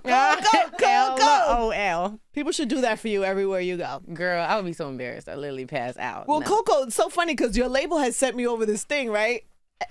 LOL. People should do that for you everywhere you go. Girl, I would be so embarrassed. I literally pass out. Well, No. Coco, it's so funny because your label has sent me over this thing, right?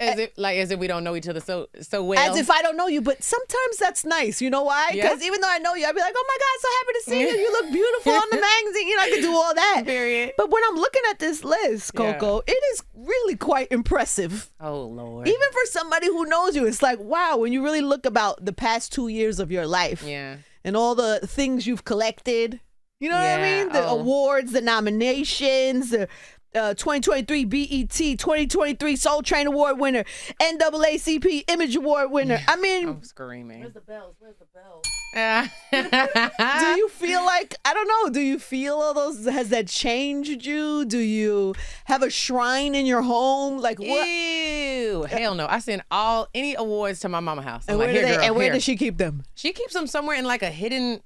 As if we don't know each other so well. As if I don't know you, but sometimes that's nice. You know why? Because even though I know you, I'd be like, oh my God, so happy to see you. You look beautiful on the magazine. You know, I can do all that. Period. But when I'm looking at this list, Coco, it is really quite impressive. Oh, Lord. Even for somebody who knows you, it's like, wow, when you really look about the past 2 years of your life and all the things you've collected, you know what I mean? The awards, the nominations, the 2023 BET 2023 Soul Train Award winner, NAACP Image Award winner. I mean, I'm screaming. Where's the bells? Where's the bells? Do you feel like, I don't know, do you feel all those, has that changed you? Do you have a shrine in your home? Like what? Ew, hell no. I send any awards to my mama house. And where does she keep them? She keeps them somewhere in like a hidden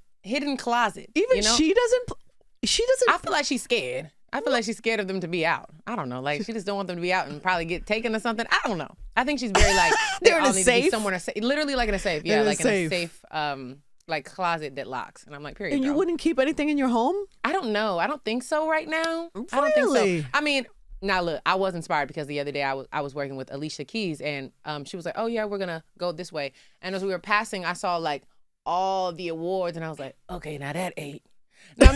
closet. Even you know? she doesn't. I feel like she's scared. I feel like she's scared of them to be out. I don't know. Like, she just don't want them to be out and probably get taken or something. I don't know. I think she's very like, they're in a need safe? to be somewhere literally like in a safe. Yeah, like in a safe like closet that locks. And I'm like, period. And you wouldn't keep anything in your home? I don't know. I don't think so right now. Really? I don't think so. I mean, now look, I was inspired because the other day I was working with Alicia Keys and she was like, oh yeah, we're gonna go this way. And as we were passing, I saw like all the awards and I was like, okay, now that ate. Now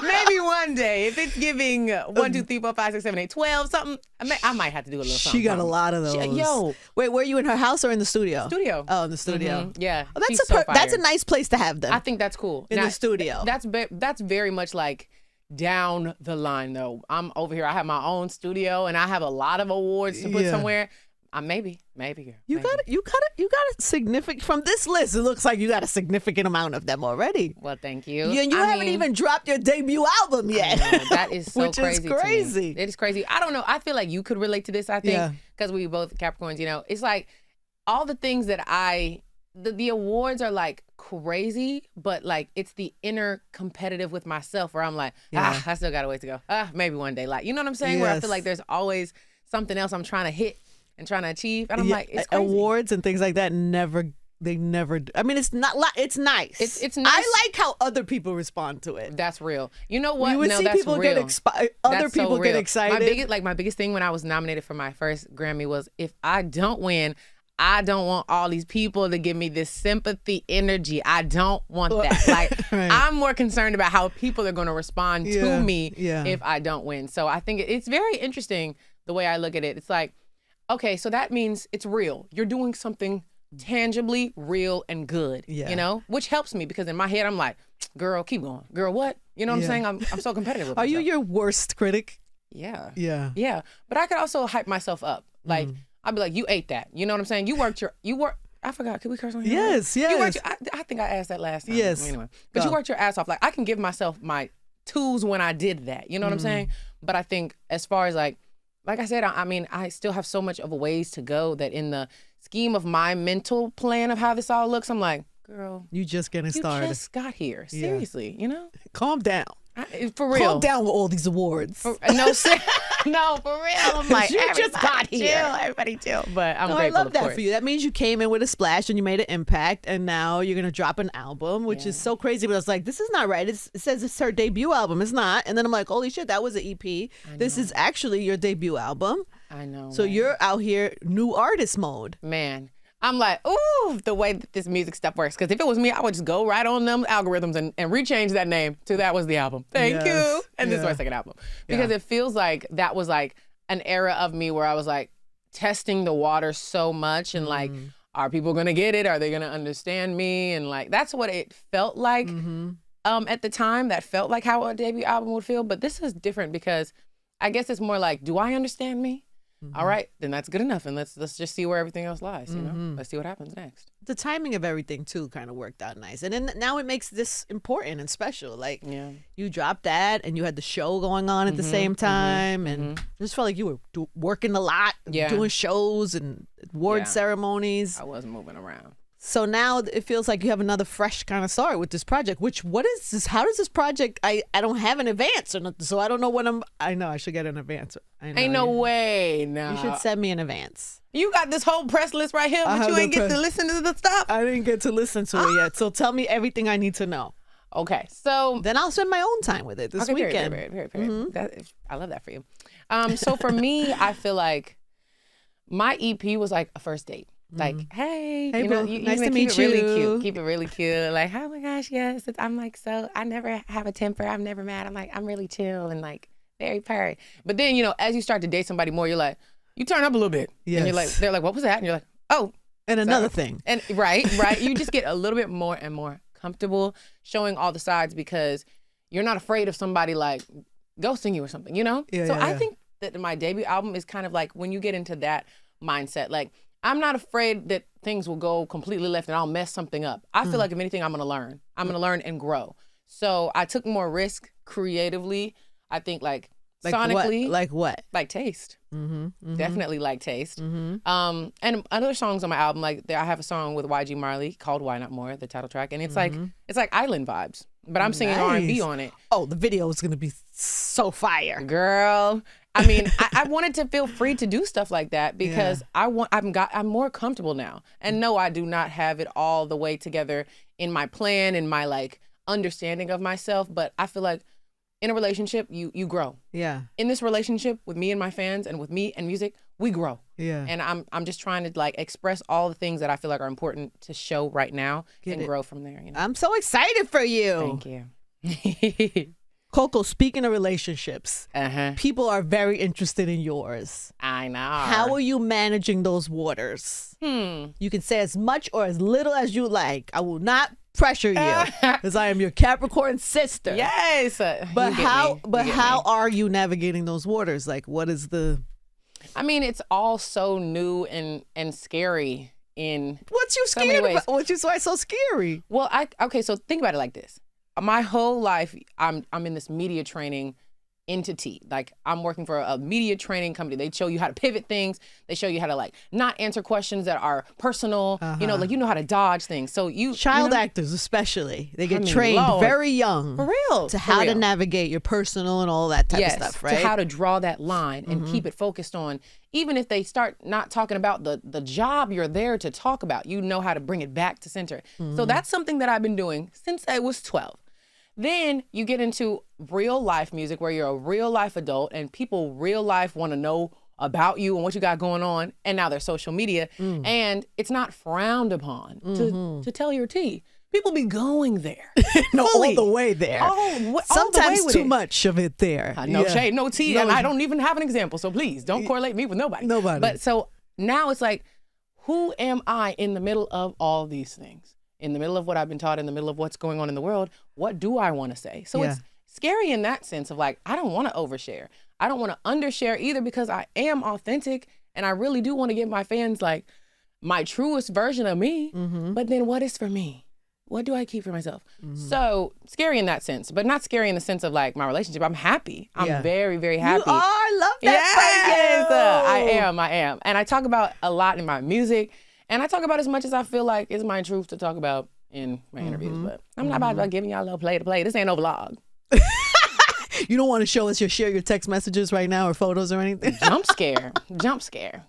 maybe one day if it's giving 1, 2, 3, 4, 5, 6, 7, 8, 12 something, I might have to do a little something. She got a lot of those. Wait, were you in her house or in the studio? Studio. Oh, in the studio. Mm-hmm. Yeah. Oh, that's a nice place to have them. I think that's cool. In the studio. That's very much like down the line though. I'm over here. I have my own studio and I have a lot of awards to put somewhere. Maybe. You got a significant from this list. It looks like you got a significant amount of them already. Well, thank you. You haven't even dropped your debut album yet. That is so which crazy. Which is crazy. It is crazy. I don't know. I feel like you could relate to this. I think because we both Capricorns. You know, it's like all the things that the awards are like crazy, but like it's the inner competitive with myself where I'm like, I still got a ways to go. Maybe one day. Like, you know what I'm saying? Where I feel like there's always something else I'm trying to hit and trying to achieve, and I'm like, it's crazy. Awards and things like that they never. I mean, it's not. It's nice. It's nice. I like how other people respond to it. That's real. You know what? You would see that's people real. Other people get excited. My biggest thing when I was nominated for my first Grammy was if I don't win, I don't want all these people to give me this sympathy energy. I don't want that. Like, I'm more concerned about how people are going to respond to me if I don't win. So I think it's very interesting the way I look at it. It's like, okay, so that means it's real. You're doing something tangibly real and good, you know, which helps me because in my head, I'm like, girl, keep going. Girl, what? You know what I'm saying? I'm so competitive with myself. Are you your worst critic? Yeah. Yeah. Yeah. But I could also hype myself up. Like, I'd be like, you ate that. You know what I'm saying? You worked, I forgot. Could we curse on here? Yes. I think I asked that last time. Yes. Anyway, but you worked your ass off. Like, I can give myself my tools when I did that. You know what I'm saying? But I think as far as like I said, I mean, I still have so much of a ways to go that in the scheme of my mental plan of how this all looks, I'm like, girl, you just getting started. You just got here. Seriously, you know? Calm down. For real. Calm down with all these awards. No, for real. I'm like, you just got here. Chill, everybody chill. But I'm grateful, I love of that course. for you. That means you came in with a splash and you made an impact, and now you're going to drop an album, which is so crazy. But I was like, this is not right. It says it's her debut album. It's not. And then I'm like, holy shit, that was an EP. This is actually your debut album. I know. So you're out here new artist mode. Man. I'm like, ooh, the way that this music stuff works. Because if it was me, I would just go right on them algorithms and rechange that name to that was the album. Thank you. And this is my second album. Because it feels like that was like an era of me where I was like testing the water so much and like, are people going to get it? Are they going to understand me? And like, that's what it felt like at the time. That felt like how a debut album would feel. But this is different because I guess it's more like, do I understand me? All right, then that's good enough, and let's just see where everything else lies. You know, let's see what happens next. The timing of everything too kind of worked out nice, and then now it makes this important and special. Like, you dropped that, and you had the show going on at the same time, and I just felt like you were working a lot, doing shows and award ceremonies. I was moving around. So now it feels like you have another fresh kind of start with this project. What is this? How does this project? I don't have an advance or nothing, so I don't know what I know I should get an advance. Ain't no way. No. You should send me an advance. You got this whole press list right here, but you ain't get to listen to the stuff. I didn't get to listen to it yet. So tell me everything I need to know. Okay, so then I'll spend my own time with it this weekend. Period. I love that for you. So for me, I feel like my EP was like a first date. Like, hey, you know, nice to meet you. Really cute. Keep it really cute. Like, oh my gosh, yes. I'm like, so I never have a temper. I'm never mad. I'm like, I'm really chill and like very purry. But then, you know, as you start to date somebody more, you're like, you turn up a little bit. Yes. And you're like, they're like, what was that? And you're like, oh. And another thing. And right. You just get a little bit more and more comfortable showing all the sides because you're not afraid of somebody like ghosting you or something, you know? I think that my debut album is kind of like when you get into that mindset, like, I'm not afraid that things will go completely left and I'll mess something up. I feel like if anything, I'm going to learn. I'm going to learn and grow. So I took more risk creatively. I think like sonically. What? Like taste. Definitely like taste. And other songs on my album, like I have a song with YG Marley called Why Not More, the title track. And it's like island vibes. But I'm singing R&B on it. Oh, the video is going to be so fire. Girl. I mean, I wanted to feel free to do stuff like that because I'm more comfortable now. And no, I do not have it all the way together in my plan and my like understanding of myself. But I feel like in a relationship, you grow. Yeah. In this relationship with me and my fans and with me and music, we grow. Yeah. And I'm just trying to like express all the things that I feel like are important to show right now and grow from there. You know? I'm so excited for you. Thank you. Coco, speaking of relationships, people are very interested in yours. I know. How are you managing those waters? You can say as much or as little as you like. I will not pressure you because I am your Capricorn sister. Yes. But how are you navigating those waters? Like, what is the... I mean, it's all so new and scary in What's you scared about? What's you so scary? Well, so think about it like this. My whole life, I'm in this media training entity. Like I'm working for a media training company. They show you how to pivot things. They show you how to like not answer questions that are personal. You know, like you know how to dodge things. So child actors especially, they get trained very young for real to how to navigate your personal and all that type of stuff, right? To how to draw that line and keep it focused on. Even if they start not talking about the job you're there to talk about, you know how to bring it back to center. So that's something that I've been doing since I was 12. Then you get into real life music where you're a real life adult and people real life want to know about you and what you got going on. And now there's social media and it's not frowned upon to tell your tea. People be going there. All the way there. Sometimes too much of it there. No shade, no tea. And I don't even have an example. So please don't correlate me with nobody. But so now it's like, who am I in the middle of all these things? In the middle of what I've been taught, in the middle of what's going on in the world, what do I want to say? So it's scary in that sense of like, I don't want to overshare. I don't want to undershare either because I am authentic and I really do want to give my fans like my truest version of me. But then what is for me? What do I keep for myself? So scary in that sense, but not scary in the sense of like my relationship. I'm happy. I'm very, very happy. You are. I love that for you. I am. And I talk about a lot in my music. And I talk about as much as I feel like is my truth to talk about in my interviews. But I'm not about giving y'all a little play to play. This ain't no vlog. You don't want to share your text messages right now or photos or anything? Jump scare.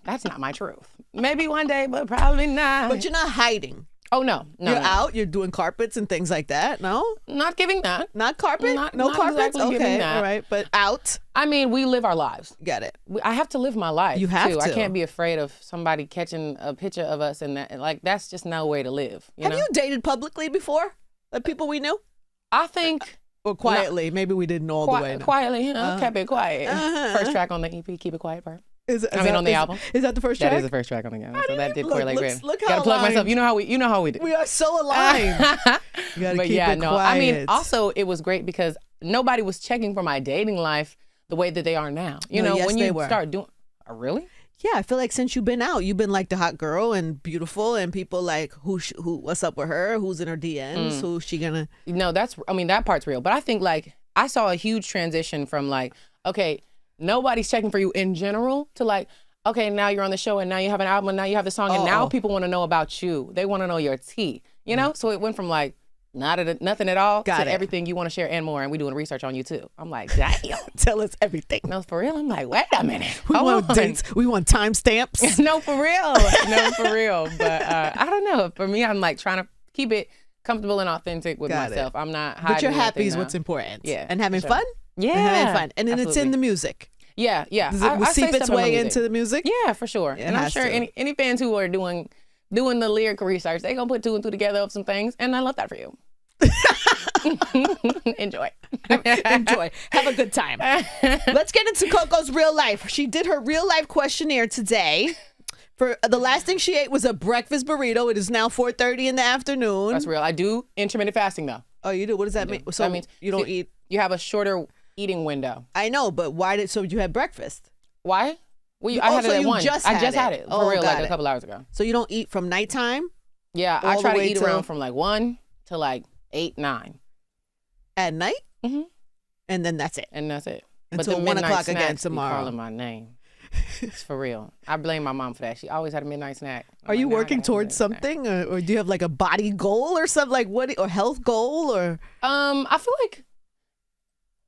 That's not my truth. Maybe one day, but probably not. But you're not hiding. Oh, no. You're out. You're doing carpets and things like that. No? Not giving that. Not carpet? No carpets? Exactly okay. All right. But out? I mean, we live our lives. Got it. I have to live my life. You have to. I can't be afraid of somebody catching a picture of us and that. Like, that's just no way to live. Have you dated publicly before? Like people we knew? I think. Or quietly. Maybe we didn't all the way. Quietly, kept it quiet. First track on the EP, Keep It Quiet part. On the album. Is that the first track? That is the first track on the album. So that did correlate great. Look how gotta plug myself. You know how we do. We are so aligned. You gotta keep it quiet. I mean, also it was great because nobody was checking for my dating life the way that they are now. When you start doing. Oh, really? Yeah, I feel like since you've been out, you've been like the hot girl and beautiful, and people like who what's up with her, who's in her DMs, who's she gonna? No, that part's real. But I think like I saw a huge transition from like, okay, nobody's checking for you in general to like, okay, now you're on the show and now you have an album and now you have the song and now people want to know about you. They want to know your tea, you know? So it went from like nothing at all to everything you want to share and more. And we doing research on you too. I'm like, damn. Tell us everything. No, for real. I'm like, wait a minute. We want dates. We want timestamps. No, for real. No, for real. But I don't know. For me, I'm like trying to keep it comfortable and authentic with myself. I'm not hiding. But you're happy is now. what's important. Yeah. And having fun? Yeah. And having fun. And then absolutely. It's in the music. Yeah, yeah. Does it seep its way into the music? Yeah, for sure. And I'm sure any fans who are doing the lyric research, they gonna put two and two together of some things, and I love that for you. Enjoy. Enjoy. Have a good time. Let's get into Coco's real life. She did her real life questionnaire today. For the last thing she ate was a breakfast burrito. It is now 4:30 in the afternoon. That's real. I do intermittent fasting though. Oh, you do? What does that mean? So that means you don't eat. You have a shorter eating window. I know, but why did so you had breakfast? Why? Well, I had it at 1. I just had it for real, like a couple hours ago. So you don't eat from nighttime? Yeah, I try to eat around from like 1 to like 8, 9. At night? Mm-hmm. And then that's it. And that's it. Until 1 o'clock again tomorrow. Calling my name. It's for real. I blame my mom for that. She always had a midnight snack. Are you working towards something, or do you have like a body goal or something like what, or health goal, or? I feel like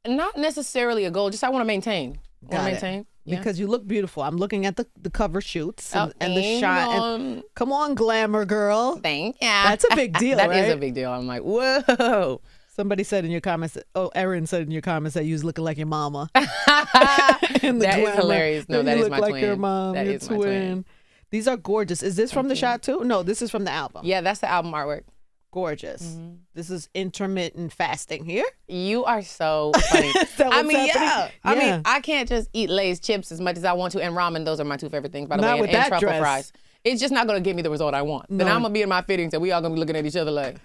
not necessarily a goal. Just I want to maintain. Yeah. Because you look beautiful. I'm looking at the cover shoots and the shot. And, come on, glamour girl. Thank you. That's a big deal, That right? is a big deal. I'm like, whoa. Somebody said in your comments, Erin said in your comments that you was looking like your mama. That is hilarious. No, that is my twin. You look like your mom, that your is my twin. These are gorgeous. Is this from the shot too? No, this is from the album. Yeah, that's the album artwork. Gorgeous. Mm-hmm. This is intermittent fasting here. You are so funny. I mean, I can't just eat Lay's chips as much as I want to, and ramen. Those are my 2 favorite things, by the way. With and that truffle dress. fries. It's just not gonna give me the result I want. No. Then I'm gonna be in my fittings, and we all gonna be looking at each other like,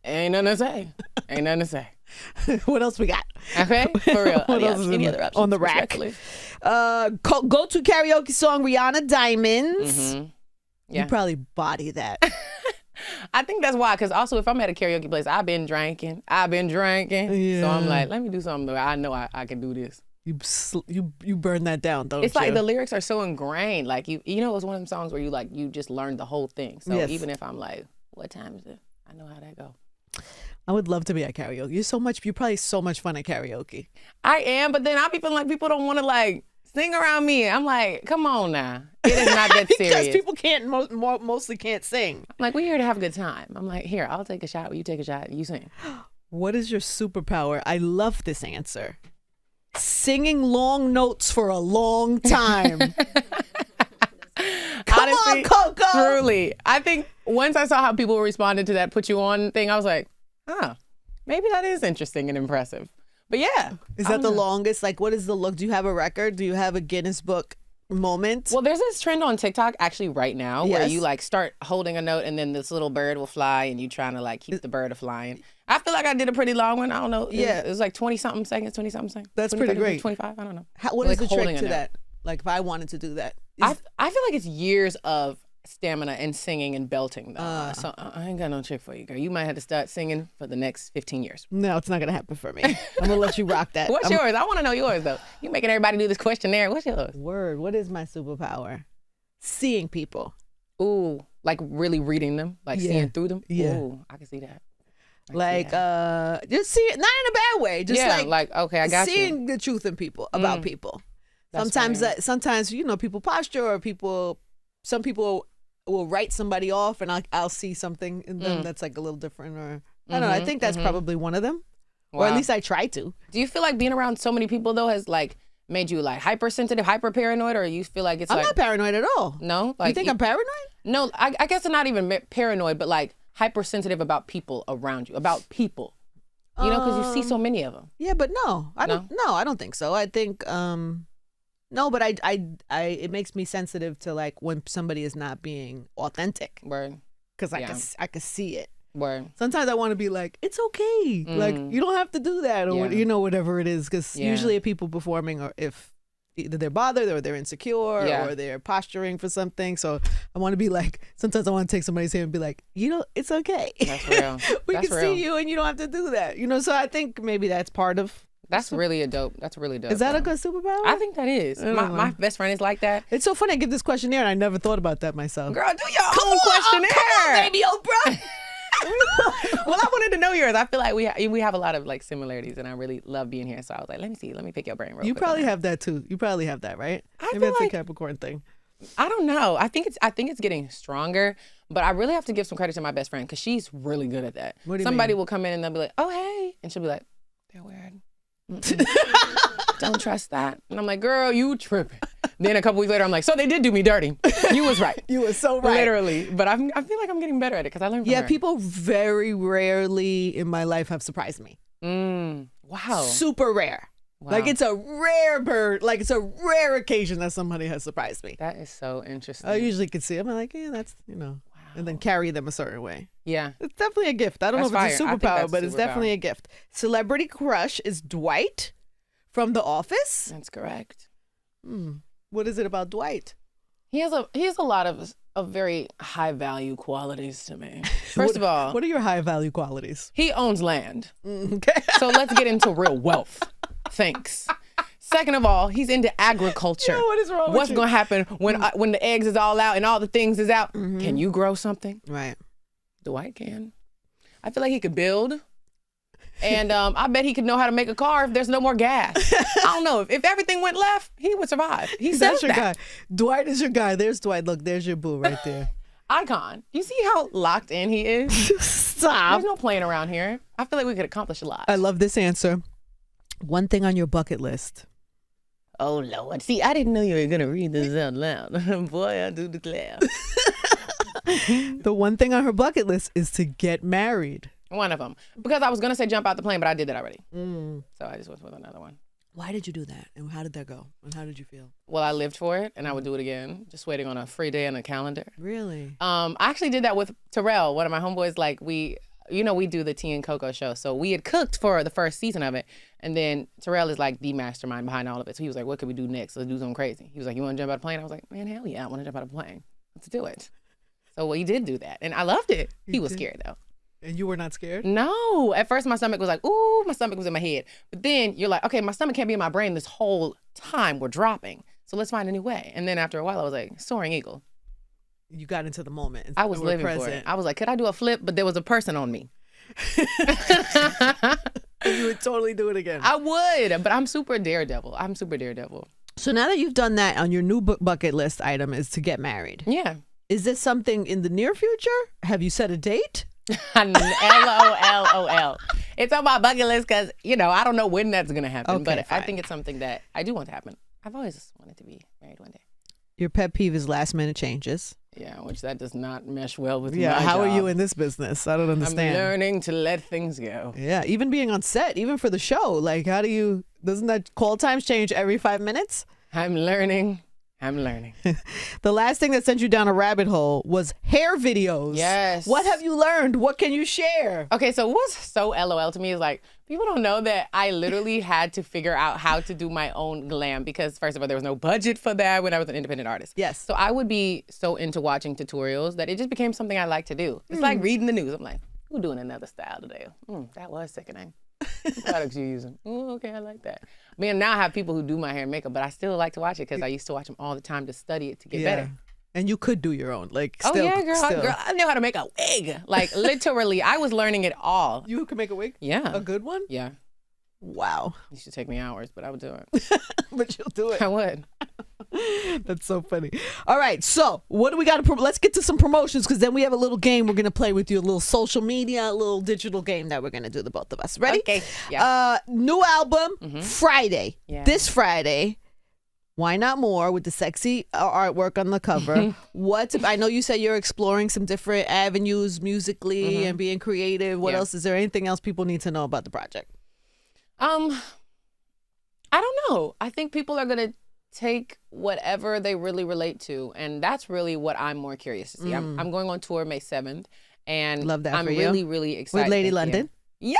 ain't nothing to say. Ain't nothing to say. What else we got? Okay, for real. What else is any other options on the rack? Go-to karaoke song, Rihanna, Diamonds. Mm-hmm. Yeah. You probably body that. I think that's why, because also if I'm at a karaoke place, I've been drinking. Yeah. So I'm like, let me do something that I know I can do this. You burn that down, don't you? It's like the lyrics are so ingrained. Like you know, it was one of them songs where you just learned the whole thing. So even if I'm like, what time is it? I know how that go. I would love to be at karaoke. You're probably so much fun at karaoke. I am, but then I be feeling like people don't want to like sing around me. I'm like, come on now. It is not that serious. Because people can't mostly can't sing. I'm like, we're here to have a good time. I'm like, here, I'll take a shot. You take a shot. You sing. What is your superpower? I love this answer. Singing long notes for a long time. Come Honestly, on, Coco. Truly. I think once I saw how people responded to that put you on thing, I was like, maybe that is interesting and impressive. But yeah. Is that the longest? Like, what is the look? Do you have a record? Do you have a Guinness Book moment? Well, there's this trend on TikTok actually right now where you like start holding a note and then this little bird will fly and you trying to like keep the bird flying. I feel like I did a pretty long one. I don't know. It was like 20-something seconds, 20-something seconds. That's pretty great. 25, I don't know. What is the trick to that? Like if I wanted to do that. I feel like it's years of stamina and singing and belting though. So I ain't got no trick for you, girl. You might have to start singing for the next 15 years. No, it's not gonna happen for me. I'm gonna let you rock that. What's yours? I want to know yours though. You making everybody do this questionnaire. What's yours? Word. What is my superpower? Seeing people. Ooh, like really reading them, like seeing through them. Yeah. Ooh, I can see that. Just see it, not in a bad way. Just like okay, I got seeing the truth in people about people. Sometimes people posture or some people will write somebody off and I'll see something in them that's like a little different, or I don't know. I think that's probably one of them. Wow. Or at least I try to. Do you feel like being around so many people though has like made you like hypersensitive, hyper paranoid, or you feel like it's I'm not paranoid at all. No? You think I'm paranoid? No, I guess I'm not even paranoid, but like hypersensitive about people around you, about people. You know, because you see so many of them. Yeah, but no, I don't think so. I think no, but I it makes me sensitive to like when somebody is not being authentic. Word. Because I can see it. Word. Sometimes I want to be like, it's okay. Like you don't have to do that, or whatever it is. Because usually people performing, or if either they're bothered or they're insecure or they're posturing for something. So I want to be like, sometimes I want to take somebody's hand and be like, it's okay. That's real. We can see you and you don't have to do that. So I think maybe that's part of That's really dope. Is that a good superpower? I think that is. My best friend is like that. It's so funny. I get this questionnaire and I never thought about that myself. Girl, do your own questionnaire. Come on, baby Oprah. Well, I wanted to know yours. I feel like we have a lot of like similarities, and I really love being here. So I was like, let me pick your brain real quick. You probably have that too. You probably have that, right? Maybe it's a Capricorn thing. I don't know. I think it's getting stronger, but I really have to give some credit to my best friend because she's really good at that. What do you Somebody mean? will come in and they'll be like, oh hey, and she'll be like, they're weird. Don't trust that. And I'm like, girl, you tripping. Then a couple weeks later, I'm like, so they did do me dirty. You was right. You was so right. Literally. But I feel like I'm getting better at it because I learned from her. Yeah, people very rarely in my life have surprised me. Wow. Super rare. Wow. Like it's a rare bird. Like it's a rare occasion that somebody has surprised me. That is so interesting. I usually can see them. I'm like, yeah, that's, wow. And then carry them a certain way. Yeah. It's definitely a gift. I don't know if it's a superpower, but it's definitely a gift. Celebrity crush is Dwight from The Office. That's correct. What is it about Dwight? He has a lot of very high value qualities to me. First of all, what are your high value qualities? He owns land. Okay. So let's get into real wealth. Thanks. Second of all, he's into agriculture. Yo, what is wrong with What's you? going to happen when the eggs is all out and all the things is out? Can you grow something? Right. Dwight can. I feel like he could build. And I bet he could know how to make a car if there's no more gas. I don't know. If everything went left, he would survive. He says That's your that. guy. Dwight is your guy. There's Dwight. Look, there's your boo right there. Icon. You see how locked in he is? Stop. There's no playing around here. I feel like we could accomplish a lot. I love this answer. One thing on your bucket list. Oh, Lord. See, I didn't know you were going to read this out loud. Boy, I do declare. The one thing on her bucket list is to get married. One of them. Because I was going to say jump out the plane, but I did that already. So I just went with another one. Why did you do that? And how did that go? And how did you feel? Well, I lived for it, and I would do it again. Just waiting on a free day on the calendar. Really? I actually did that with Terrell, one of my homeboys. Like, we do the Tea and Coco show. So we had cooked for the first season of it. And then Terrell is like the mastermind behind all of it. So he was like, what could we do next? Let's do something crazy. He was like, you want to jump out a plane? I was like, man, hell yeah, I want to jump out a plane. Let's do it. So we did do that. And I loved it. He was scared, though. And you were not scared? No. At first, my stomach was like, ooh, my stomach was in my head. But then you're like, okay, my stomach can't be in my brain this whole time we're dropping. So let's find a new way. And then after a while, I was like, soaring eagle. You got into the moment. I was living for it. I was like, could I do a flip? But there was a person on me. You would totally do it again. I would, but I'm super daredevil. So now that you've done that, on your new bucket list item is to get married. Yeah. Is this something in the near future? Have you set a date? LOL. It's on my bucket list because, I don't know when that's going to happen. Okay, but fine. I think it's something that I do want to happen. I've always just wanted to be married one day. Your pet peeve is last minute changes. Yeah, which that does not mesh well with my how job. are you in this business? I don't understand. I'm learning to let things go. Yeah, even being on set, even for the show. Like, doesn't that call times change every 5 minutes? I'm learning. The last thing that sent you down a rabbit hole was hair videos. Yes. What have you learned? What can you share? Okay, so what's so LOL to me is like, people don't know that I literally had to figure out how to do my own glam because first of all, there was no budget for that when I was an independent artist. Yes. So I would be so into watching tutorials that it just became something I like to do. It's like reading the news. I'm like, we're doing another style today. That was sickening. What products you using? Oh, okay, I like that. I mean, now I have people who do my hair and makeup, but I still like to watch it because I used to watch them all the time to study it to get better. And you could do your own, like. Still, oh yeah, girl, I know how to make a wig. Like literally, I was learning it all. You could make a wig? Yeah. A good one? Yeah. Wow. It should take me hours, but I would do it. But you'll do it. I would. That's so funny. All right, so what do we got to let's get to some promotions because then we have a little game we're going to play with you, a little social media, a little digital game that we're going to do, the both of us. Ready? Okay. Yeah. New album Friday. Yeah. This Friday. Why Not More with the sexy artwork on the cover. I know you said you're exploring some different avenues musically and being creative. What else? Is there anything else people need to know about the project? I don't know. I think people are going to take whatever they really relate to. And that's really what I'm more curious to see. I'm going on tour May 7th. And love that I'm for really, you. really excited. With Lady London? Yeah.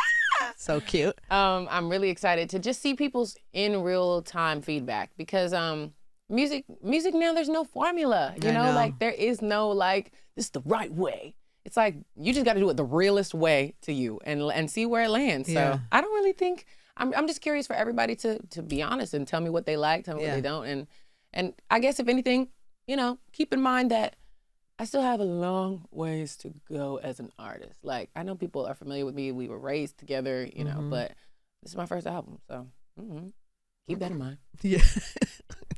So cute. I'm really excited to just see people's in real time feedback because music now there's no formula. You know, like there is no like this is the right way. It's like you just got to do it the realest way to you and see where it lands. So I don't really think I'm just curious for everybody to be honest and tell me what they like, tell me what they don't. And I guess if anything, keep in mind that I still have a long ways to go as an artist. Like, I know people are familiar with me. We were raised together, but this is my first album. So keep that in mind. Yeah.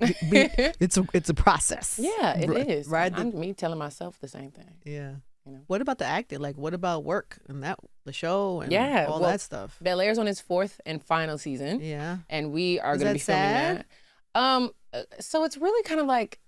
It's a process. Yeah, it is. Right. I'm me telling myself the same thing. Yeah. What about the acting? Like, what about work and the show and all that stuff? Bel-Air's on its 4th and final season. Yeah. And we are going to be filming that. So it's really kind of like,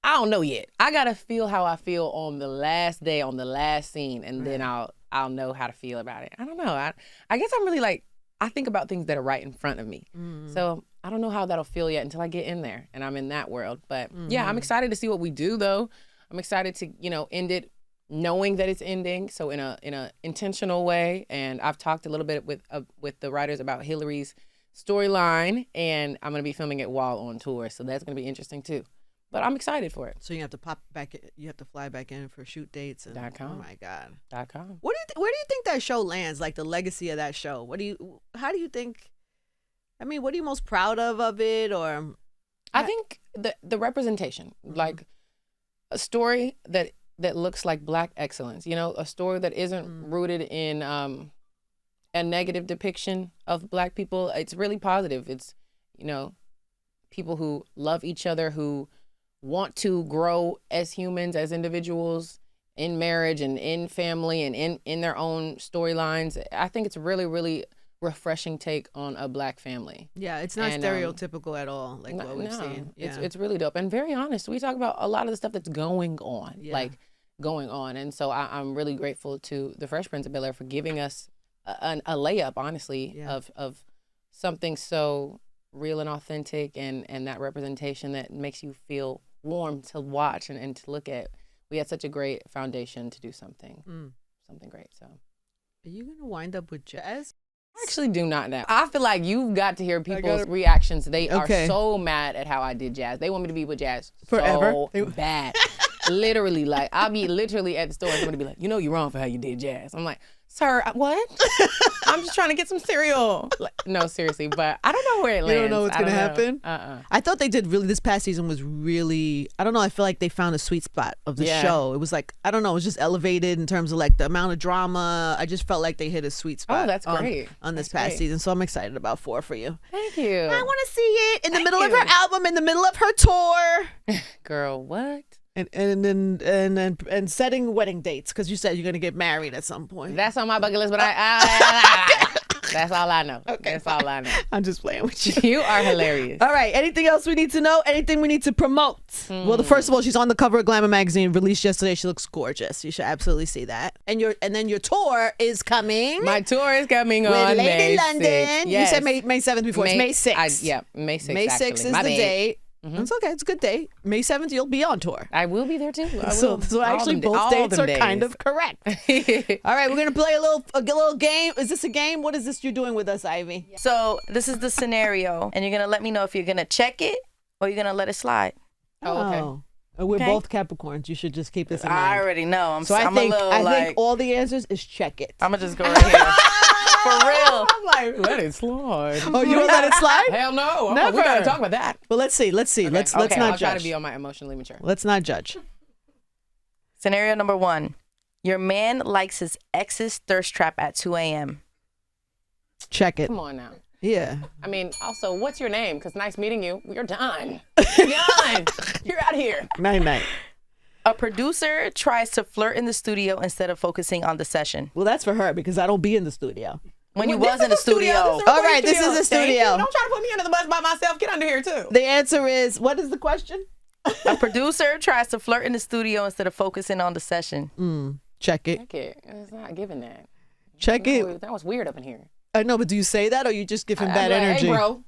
I don't know yet. I gotta feel how I feel on the last day, on the last scene, and then I'll know how to feel about it. I don't know. I guess I'm really like, I think about things that are right in front of me. So I don't know how that'll feel yet until I get in there and I'm in that world. But yeah, I'm excited to see what we do though. I'm excited to end it knowing that it's ending, so in a intentional way. And I've talked a little bit with the writers about Hillary's storyline, and I'm gonna be filming it while on tour, so that's gonna be interesting too. But I'm excited for it. So you have to you have to fly back in for shoot dates. And, .com. Oh my God. .com. Where do you think that show lands? Like the legacy of that show. How do you think? I mean, what are you most proud of it, or? I think the representation, like a story that looks like Black excellence. A story that isn't rooted in a negative depiction of Black people. It's really positive. It's people who love each other, who want to grow as humans, as individuals, in marriage and in family and in their own storylines. I think it's really, really refreshing take on a Black family. Yeah, it's not stereotypical at all, like what we've seen. Yeah. It's really dope and very honest. We talk about a lot of the stuff that's going on, and so I'm really grateful to the Fresh Prince of Bel-Air for giving us a layup, honestly, of something so real and authentic, and that representation that makes you feel warm to watch and to look at. We had such a great foundation to do something great. So, are you gonna wind up with jazz? I actually do not know. I feel like you've got to hear people's reactions. They are so mad at how I did jazz. They want me to be with jazz forever. So bad. Literally, like I'll be literally at the store and somebody be like, you're wrong for how you did jazz. I'm like, sir, what? I'm just trying to get some cereal. Like, no, seriously, but I don't know where it lands. You don't know what's going to happen? I thought they did really, this past season was really, I don't know, I feel like they found a sweet spot of the show. It was like, I don't know, it was just elevated in terms of like the amount of drama. I just felt like they hit a sweet spot. Oh, that's great. On this past season. So I'm excited about 4 for you. Thank you. I want to see it in the middle of her album, in the middle of her tour. Girl, what? And setting wedding dates, because you said you're gonna get married at some point. That's on my bucket list, but that's all I know. Okay, that's all I know. I'm just playing with you. You are hilarious. All right. Anything else we need to know? Anything we need to promote? Well, first of all, she's on the cover of Glamour magazine, released yesterday. She looks gorgeous. You should absolutely see that. And then your tour is coming. My tour is coming with on Lady May London. 6th. You Yes. said May 7th before. It's May 6th. May 6th. May 6th is the date. It's okay. It's a good date. May 7th, you'll be on tour. I will be there too. So actually, both dates are kind of correct. All right, we're gonna play a little game. Is this a game? What is this you're doing with us, Ivy? So this is the scenario, and you're gonna let me know if you're gonna check it or you're gonna let it slide. Oh, okay. We're both Capricorns. You should just keep this in mind. I already know. I think all the answers is check it. I'm gonna just go right here. For real. I'm like, let it slide. Oh, you won't let it slide? Hell no. Never. We gotta talk about that. Well, let's see. Okay. Let's I'll not try judge. to be on my emotionally mature. Let's not judge. Scenario number 1. Your man likes his ex's thirst trap at 2 a.m. Check it. Come on now. Yeah. I mean, also, what's your name? Because nice meeting you. You're done. You're done. You're out of here. Night. A producer tries to flirt in the studio instead of focusing on the session. Well, that's for her because I don't be in the studio. When you was in the studio. All right, this is the studio. Don't try to put me under the bus by myself. Get under here, too. The answer is, what is the question? A producer tries to flirt in the studio instead of focusing on the session. Check it. Check it. It's not giving that. Check it. That was weird up in here. I know, but do you say that or you just give him bad energy? Hey, bro.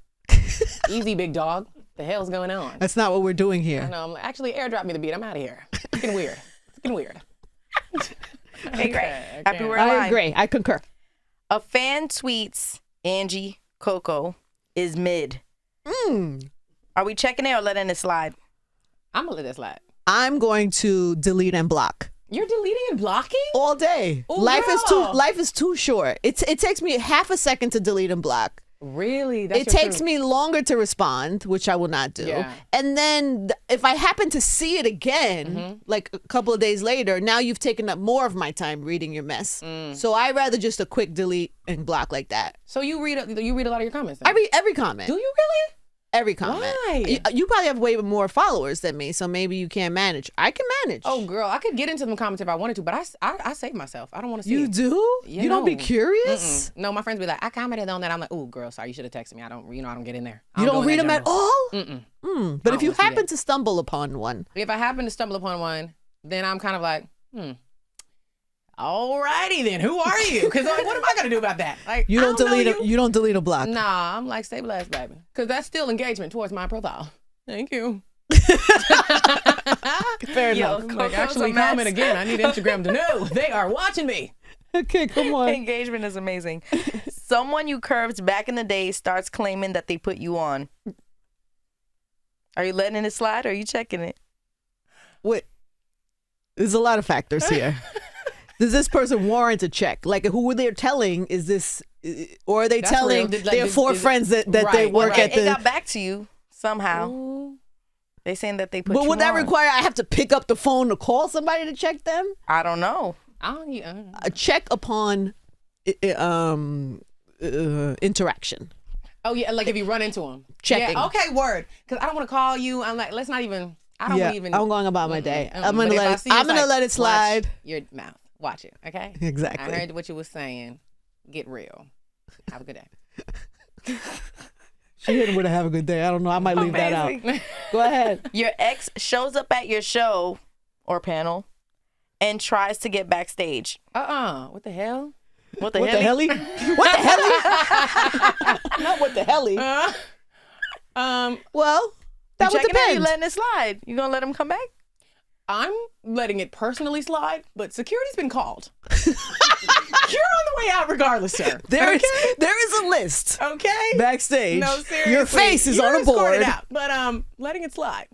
Easy, big dog. The hell's going on? That's not what we're doing here. I know. I'm like, actually, airdrop me the beat. I'm out of here. It's getting weird. It's getting weird. Okay, great. Happy we're I live. agree. I concur. A fan tweets Angie, Coco is mid. Are we checking it or letting it slide? I'm going to let it slide. I'm going to delete and block. You're deleting and blocking? All day. Ooh, life girl. is too short. It takes me half a second to delete and block. Really? It takes me longer to respond, which I will not do. Yeah. And then if I happen to see it again, like a couple of days later, now you've taken up more of my time reading your mess. So I'd rather just a quick delete and block like that. So you read a lot of your comments then? I read every comment. Do you really? Every comment. Why? You probably have way more followers than me, so maybe you can't manage. I can manage. Oh, girl, I could get into them comments if I wanted to, but I save myself. I don't want to see You it. do? You don't be curious? No, my friends be like, I commented on that. I'm like, oh, girl, sorry, you should have texted me. I don't get in there. You don't read them at all? But if you wanna see happen that. to stumble upon one. If I happen to stumble upon one, then I'm kind of like, alrighty then, who are you? Because like, what am I gonna do about that? Like, You don't delete a, you don't delete a block. Nah, I'm like, stay blessed, baby. Because that's still engagement towards my profile. Thank you. Fair enough. I'm like, actually comment again. I need Instagram to know they are watching me. Okay, come on. Engagement is amazing. Someone you curved back in the day starts claiming that they put you on. Are you letting it slide or are you checking it? Wait. There's a lot of factors here. Does this person warrant a check? Like, who they're telling is this, or are they That's telling real. their four friends that they Right, work right. at the... It got back to you somehow. Ooh. They saying that they put But you would that on. require I have to pick up the phone to call somebody to check them? I don't know. A check upon interaction. Oh yeah, like if you run into them. Checking. Yeah, okay, word. Because I don't want to call you. I'm like, let's not even. I don't even. I'm going about my day. I'm But gonna if I let see it, you, I'm it's gonna like, let it slide. Watch your mouth. Watch it. Okay. Exactly. I heard what you was saying. Get real. Have a good day. She hit him with a have a good day. I don't know. I might leave that out. Go ahead. Your ex shows up at your show or panel and tries to get backstage. What the hell? What the What the hell? helly? What the helly? Not what the helly. Well, that would You depend. letting it slide. You gonna let him come back? I'm letting it personally slide, but security's been called. You're on the way out regardless, sir. There is a list. Okay. Backstage. No, seriously. Your face is You're on a board. escorted out, but letting it slide.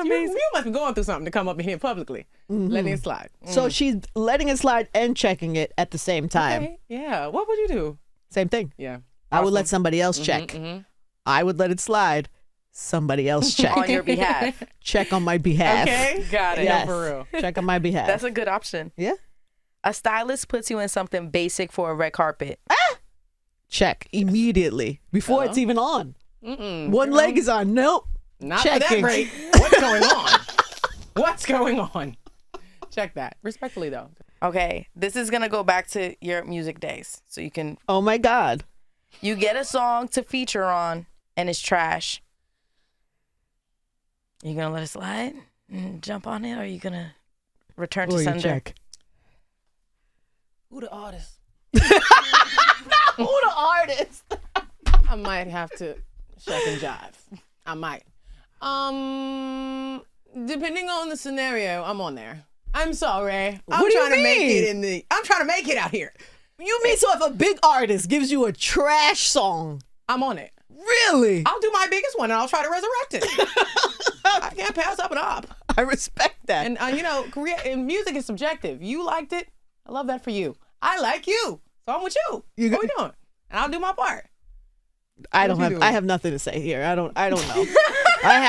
You must be going through something to come up in here publicly. Letting it slide. So she's letting it slide and checking it at the same time. Okay. Yeah. What would you do? Same thing. Yeah. I would let somebody else check. I would let it slide. Somebody else check. On your behalf. Check on my behalf. Okay. Got it. Yes. No, for real. Check on my behalf. That's a good option. Yeah. A stylist puts you in something basic for a red carpet. Check immediately before it's even on. Mm-mm. One leg is on. Nope. Not for that Checking. rate. What's going on? What's going on? Check that. Respectfully, though. Okay, this is gonna go back to your music days, so you can. Oh my God. You get a song to feature on, and it's trash. You gonna let it slide and jump on it, or are you gonna return to Or you sender? check. Who the artist? Who the artist? I might have to check and jive. I might. Depending on the scenario, I'm on there. I'm sorry. What do you trying to make mean? it I'm trying to make it out here. You mean so if a big artist gives you a trash song, I'm on it. really? I'll do my biggest one and I'll try to resurrect it. I can't pass up and up. I respect that. And and music is subjective. You liked it. I love that for you. I like you. So I'm with you. What we doing? And I'll do my part. I What you doing? have nothing to say here. I don't know. I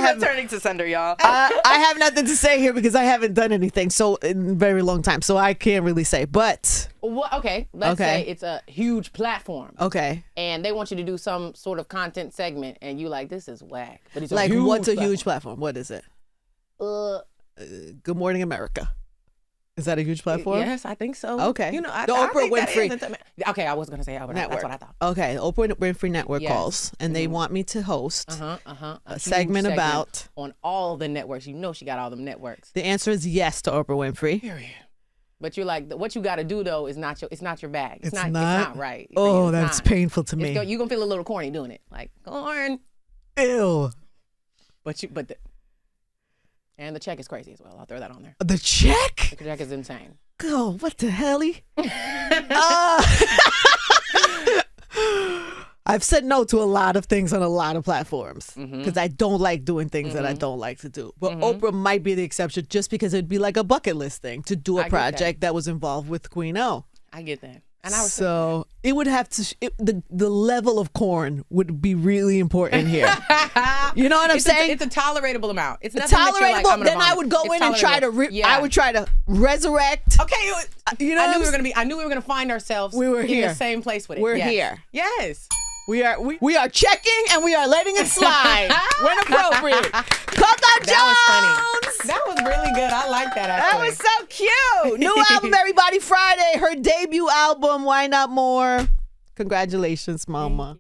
have returning to sender, y'all. I have nothing to say here because I haven't done anything in a very long time. So I can't really say. But Okay, let's say it's a huge platform. okay. And they want you to do some sort of content segment and you like, this is whack. But it's Like a huge what's a platform. huge platform? What is it? Good Morning America. Is that a huge platform? Yes, I think so. Okay. The The Oprah Winfrey Okay, I was gonna say Oprah. Network. That's what I thought. Okay, the Oprah Winfrey Network Yes. calls, and they want me to host A a huge segment about. on all the networks. You know she got all them networks. The answer is yes to Oprah Winfrey. Period. But you're like, what you got to do though is it's not your bag. It's not right. for Oh, you. It's that's not. painful to me. You're gonna feel a little corny doing it, like corn. Ew. And the check is crazy as well. I'll throw that on there. The check? The check is insane. Oh, what the helly? I've said no to a lot of things on a lot of platforms because I don't like doing things that I don't like to do. But Oprah might be the exception just because it'd be like a bucket list thing to do I a get project that was involved with Queen O. I get that. And I was so it would have to the level of corn would be really important here. You know what I'm saying? It's a tolerable amount. It's nothing tolerable. That you're like, then I would go in and try to. I would try to resurrect. Okay, you know, I knew we were gonna find ourselves. We were in here. the same place with it. We're yes. here. Yes. We are checking and we are letting it slide when appropriate. Coco Jones. That was funny. That was really good. I like that. Actually. That was so cute. New album, everybody. Friday, her debut album. Why Not More? Congratulations, Mama.